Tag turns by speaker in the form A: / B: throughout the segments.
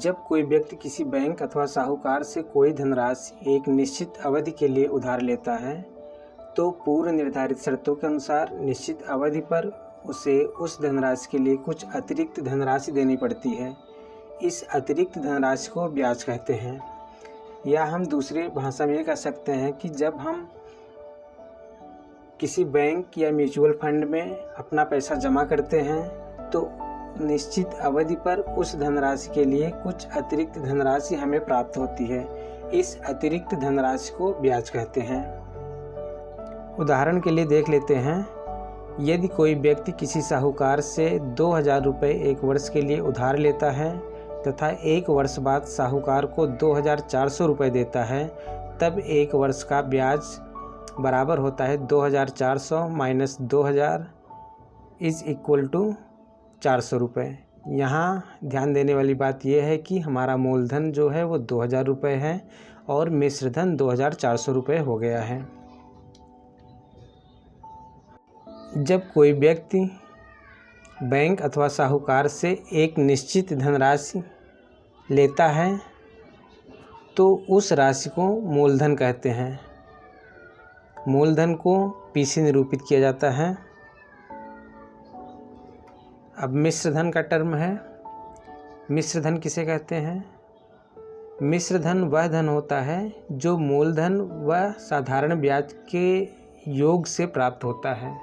A: जब कोई व्यक्ति किसी बैंक अथवा साहूकार से कोई धनराशि एक निश्चित अवधि के लिए उधार लेता है तो पूर्व निर्धारित शर्तों के अनुसार निश्चित अवधि पर उसे उस धनराशि के लिए कुछ अतिरिक्त धनराशि देनी पड़ती है। इस अतिरिक्त धनराशि को ब्याज कहते हैं, या हम दूसरी भाषा में कह सकते हैं कि जब हम किसी बैंक या म्यूचुअल फंड में अपना पैसा जमा करते हैं तो निश्चित अवधि पर उस धनराशि के लिए कुछ अतिरिक्त धनराशि हमें प्राप्त होती है। इस अतिरिक्त धनराशि को ब्याज कहते हैं। उदाहरण के लिए देख लेते हैं, यदि कोई व्यक्ति किसी साहूकार से 2000 रुपये एक वर्ष के लिए उधार लेता है तथा एक वर्ष बाद साहूकार को 2400 रुपये देता है, तब एक वर्ष का ब्याज बराबर होता है 2400 माइनस 2000 इज इक्वल टू 400 रुपये। यहाँ ध्यान देने वाली बात यह है कि हमारा मूलधन जो है वो 2000 रुपये है और मिश्रधन 2400 रुपये हो गया है। जब कोई व्यक्ति बैंक अथवा साहूकार से एक निश्चित धनराशि लेता है तो उस राशि को मूलधन कहते हैं। मूलधन को पी से निरूपित किया जाता है। अब मिश्रधन का टर्म है। मिश्रधन किसे कहते हैं? मिश्रधन वह धन होता है जो मूलधन व साधारण ब्याज के योग से प्राप्त होता है,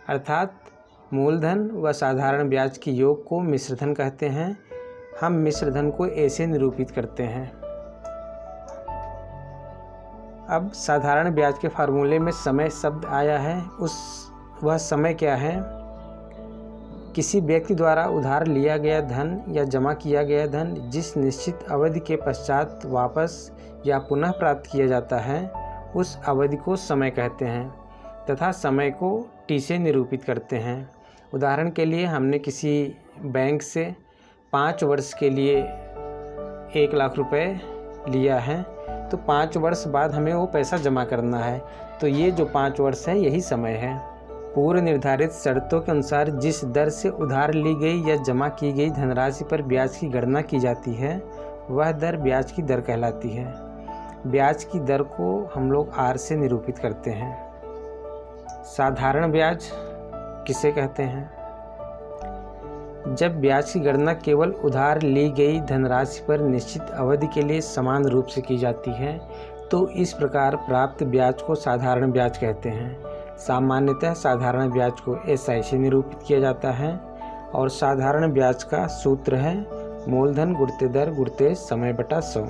A: अर्थात मूलधन व साधारण ब्याज के योग को मिश्रधन कहते हैं। हम मिश्रधन को ऐसे निरूपित करते हैं। अब साधारण ब्याज के फार्मूले में समय शब्द आया है, वह समय क्या है? किसी व्यक्ति द्वारा उधार लिया गया धन या जमा किया गया धन जिस निश्चित अवधि के पश्चात वापस या पुनः प्राप्त किया जाता है, उस अवधि को समय कहते हैं तथा समय को टी से निरूपित करते हैं। उदाहरण के लिए हमने किसी बैंक से 5 वर्ष के लिए 1 लाख रुपए लिया है, तो 5 वर्ष बाद हमें वो पैसा जमा करना है, तो ये जो 5 वर्ष है यही समय है। पूर्व निर्धारित शर्तों के अनुसार जिस दर से उधार ली गई या जमा की गई धनराशि पर ब्याज की गणना की जाती है वह दर ब्याज की दर कहलाती है। ब्याज की दर को हम लोग आर से निरूपित करते हैं। साधारण ब्याज किसे कहते हैं? जब ब्याज की गणना केवल उधार ली गई धनराशि पर निश्चित अवधि के लिए समान रूप से की जाती है तो इस प्रकार प्राप्त ब्याज को साधारण ब्याज कहते हैं। सामान्यतः साधारण ब्याज को एसआई से निरूपित किया जाता है और साधारण ब्याज का सूत्र है मूलधन गुणित दर गुणित समय बटा 100।